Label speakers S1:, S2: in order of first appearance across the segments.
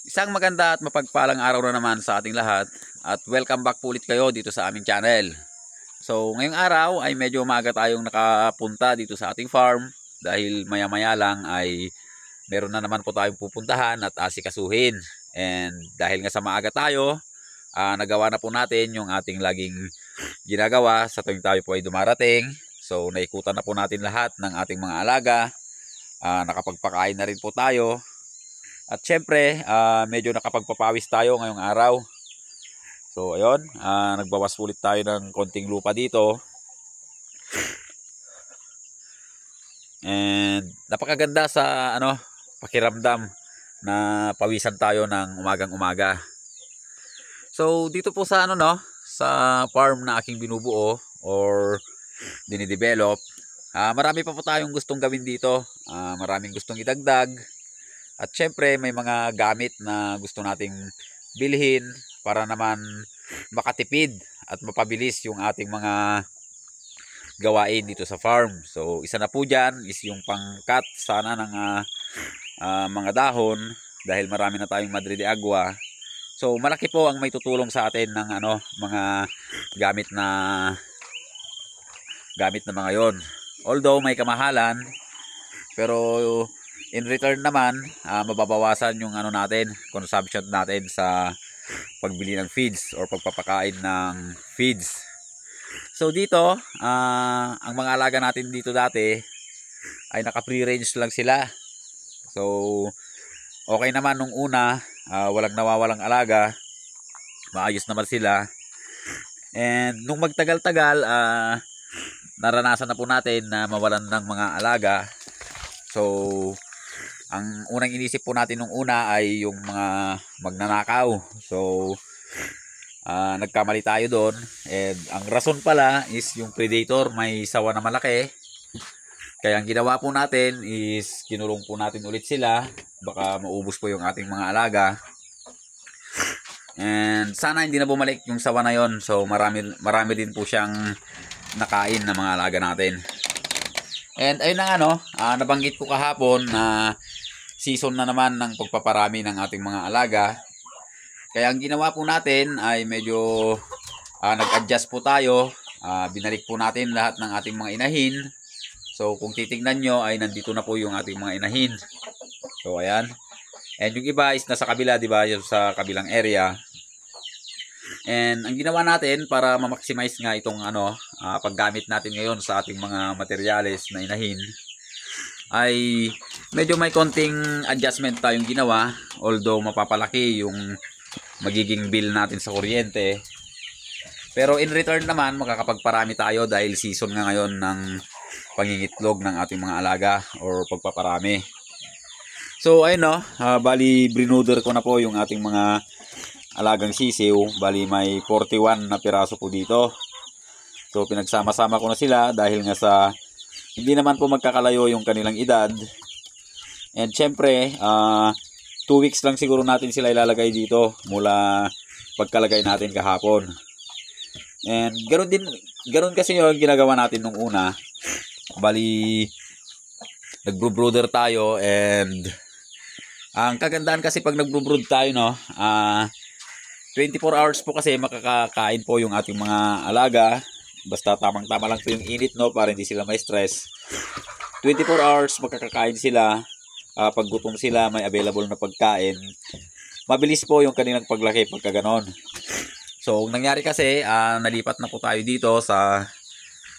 S1: Isang maganda at mapagpalang araw na naman sa ating lahat at welcome back po ulit kayo dito sa aming channel. So ngayong araw ay medyo maaga tayong nakapunta dito sa ating farm dahil maya maya lang ay meron na naman po tayong pupuntahan at asikasuhin. And dahil nga sa maaga tayo, nagawa na po natin yung ating laging ginagawa sa tuwing tayo po ay dumarating. So naikutan na po natin lahat ng ating mga alaga, nakapagpakain na rin po tayo. At syempre, medyo nakapagpapawis tayo ngayong araw. So ayun, nagbawas ulit tayo ng konting lupa dito. And napakaganda sa pakiramdam na pawisan tayo ng umagang-umaga. So dito po sa sa farm na aking binubuo or dinidevelop, marami pa po tayong gustong gawin dito. Maraming gustong idagdag. At syempre may mga gamit na gusto nating bilhin para naman makatipid at mapabilis yung ating mga gawain dito sa farm. So isa na po dyan is yung pang-cut sana ng mga dahon dahil marami na tayong Madre de Agua. So malaki po ang may tutulong sa atin ng mga gamit na mga yon. Although may kamahalan, pero in return naman, mababawasan yung consumption natin sa pagbili ng feeds or pagpapakain ng feeds. So dito, ang mga alaga natin dito dati ay naka-free range lang sila. So okay naman nung una, walang nawawalang alaga, maayos naman sila. And nung magtagal-tagal, naranasan na po natin na mawalan ng mga alaga. So ang unang inisip po natin nung una ay yung mga magnanakaw. So nagkamali tayo doon. And ang rason pala is yung predator may sawa na malaki. Kaya ang ginawa po natin is kinulong po natin ulit sila. Baka maubos po yung ating mga alaga. And sana hindi na bumalik yung sawa na yon. So marami din po siyang nakain na mga alaga natin. And ayun na nabanggit ko kahapon na season na naman ng pagpaparami ng ating mga alaga. Kaya ang ginawa po natin ay medyo nag-adjust po tayo. Binalik po natin lahat ng ating mga inahin. So kung titingnan nyo ay nandito na po yung ating mga inahin. So ayan. And yung iba is nasa kabila, di ba? Sa kabilang area. And ang ginawa natin para ma-maximize nga itong paggamit natin ngayon sa ating mga materyales na inahin ay medyo may konting adjustment tayong ginawa, although mapapalaki yung magiging bill natin sa kuryente. Pero in return naman makakapagparami tayo dahil season nga ngayon ng pangingitlog ng ating mga alaga or pagpaparami. So ayun bali brinoder ko na po yung ating mga alagang sisiw. Bali may 41 na piraso po dito. So pinagsama-sama ko na sila dahil nga sa hindi naman po magkakalayo yung kanilang edad. And syempre 2 weeks lang siguro natin sila ilalagay dito mula pagkalagay natin kahapon. And ganoon kasi yung ginagawa natin nung una. Bali nagbo-brooder tayo, and ang kagandahan kasi pag nagbo-brood tayo 24 hours po kasi makakakain po yung ating mga alaga. Basta tamang-tama lang po yung init para hindi sila may stress. 24 hours makakakain sila. Pag gutom sila may available na pagkain. Mabilis po yung kanilang paglaki pagka ganon. So nangyari kasi nalipat na po tayo dito sa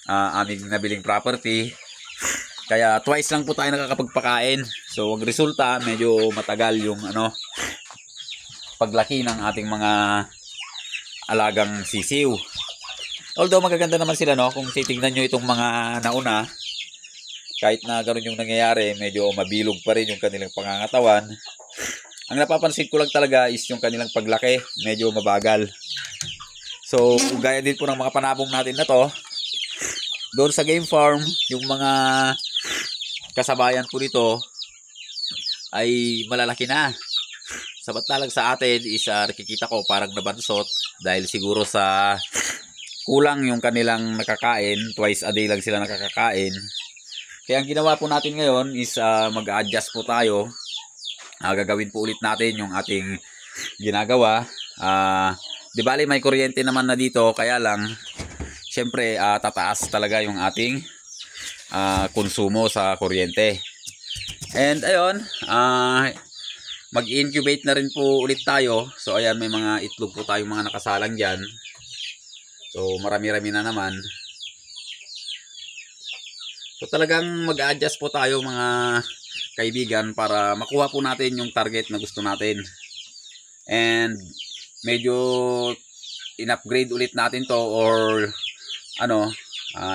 S1: aming nabiling property. Kaya twice lang po tayo nakakapagpakain. So ang resulta medyo matagal yung paglaki ng ating mga alagang sisiw. Although magaganda naman sila kung titingnan nyo itong mga nauna, kahit na ganoon yung nangyayari, medyo mabilog pa rin yung kanilang pangangatawan. Ang napapansin ko lang talaga is yung kanilang paglaki, medyo mabagal. So gaya din po ng mga panabong natin na to, doon sa game farm, yung mga kasabayan po nito ay malalaki na. Samantalang sa atin is nakikita ko parang nabansot dahil siguro sa kulang yung kanilang nakakain, twice a day lang sila nakakakain. Kaya ang ginawa po natin ngayon is mag-adjust po tayo gagawin po ulit natin yung ating ginagawa. Di bali may kuryente naman na dito, kaya lang syempre tataas talaga yung ating konsumo sa kuryente. And ayun, mag-incubate na rin po ulit tayo. So ayan, may mga itlog po tayong mga nakasalang dyan. So marami-rami na naman. So talagang mag-adjust po tayo mga kaibigan para makuha po natin yung target na gusto natin. And medyo in-upgrade ulit natin to, or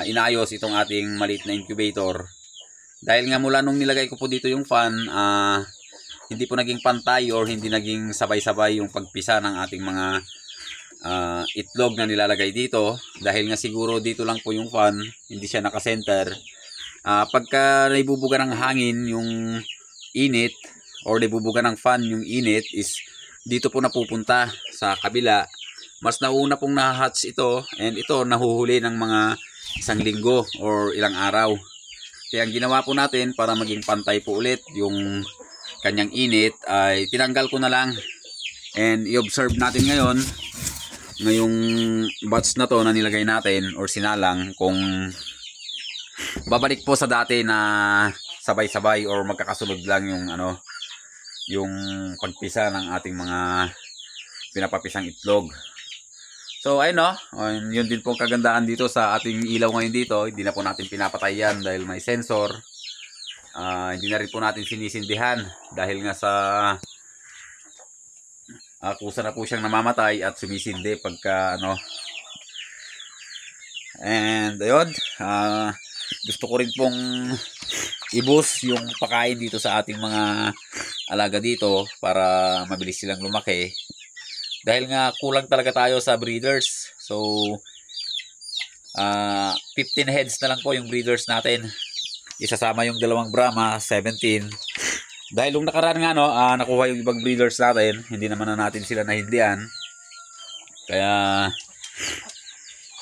S1: inayos itong ating maliit na incubator. Dahil nga mula nung nilagay ko po dito yung fan, hindi po naging pantay or hindi naging sabay-sabay yung pagpisa ng ating mga itlog na nilalagay dito. Dahil nga siguro dito lang po yung fan, hindi siya naka-center. Pagka naibubuga ng hangin yung init, or naibubuga ng fan yung init, is dito po napupunta sa kabila. Mas nauna pong nahatch ito, and ito nahuhuli ng mga 1 linggo or ilang araw. Kaya ang ginawa po natin para maging pantay po ulit yung kanyang init, ay tinanggal ko na lang. And i-observe natin ngayon, ngayong batch na to na nilagay natin or sinalang, kung babalik po sa dati na sabay-sabay or magkakasunod lang yung pagpisa ng ating mga pinapapisang itlog. So ayun, yun din po kagandaan dito sa ating ilaw ngayon dito. Hindi na po natin pinapatay yan dahil may sensor. Hindi na rin po natin sinisindihan dahil nga sa kusa na po siyang namamatay at sumisindi pagka And ayun, gusto ko rin pong i-boost yung pakain dito sa ating mga alaga dito para mabilis silang lumaki. Dahil nga kulang talaga tayo sa breeders. So 15 heads na lang po yung breeders natin. Isasama yung 2 Brahma, 17. Dahil nung nakaraan nga nakuha yung ibang breeders natin, hindi naman na natin sila nahindihan. Kaya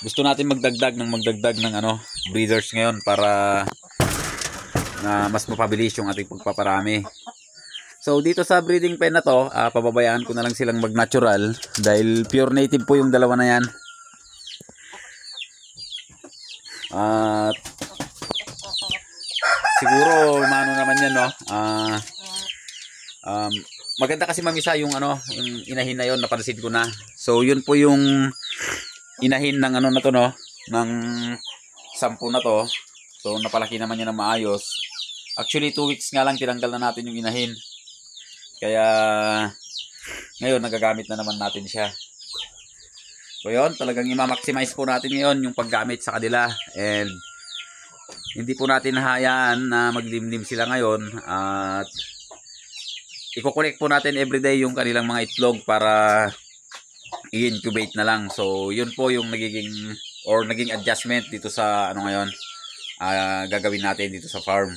S1: gusto natin magdagdag ng breeders ngayon para na mas mapabilis yung ating pagpaparami. So dito sa breeding pen na to, pababayaan ko na lang silang mag-natural dahil pure native po yung 2 na yan. At siguro mano naman yan, maganda kasi mamisa yung yung inahin na yon, napansin ko na. So yun po yung inahin ng na to, ng 10 na to. So napalaki naman yan na maayos. Actually 2 weeks nga lang tinanggal na natin yung inahin. Kaya ngayon nagagamit na naman natin siya. So yun, talagang i-maximize po natin ngayon yung paggamit sa kanila. And hindi po natin hayaan na maglimlim sila ngayon. At i-collect po natin everyday yung kanilang mga itlog para i-incubate na lang. So yun po yung naging adjustment dito sa ngayon gagawin natin dito sa farm.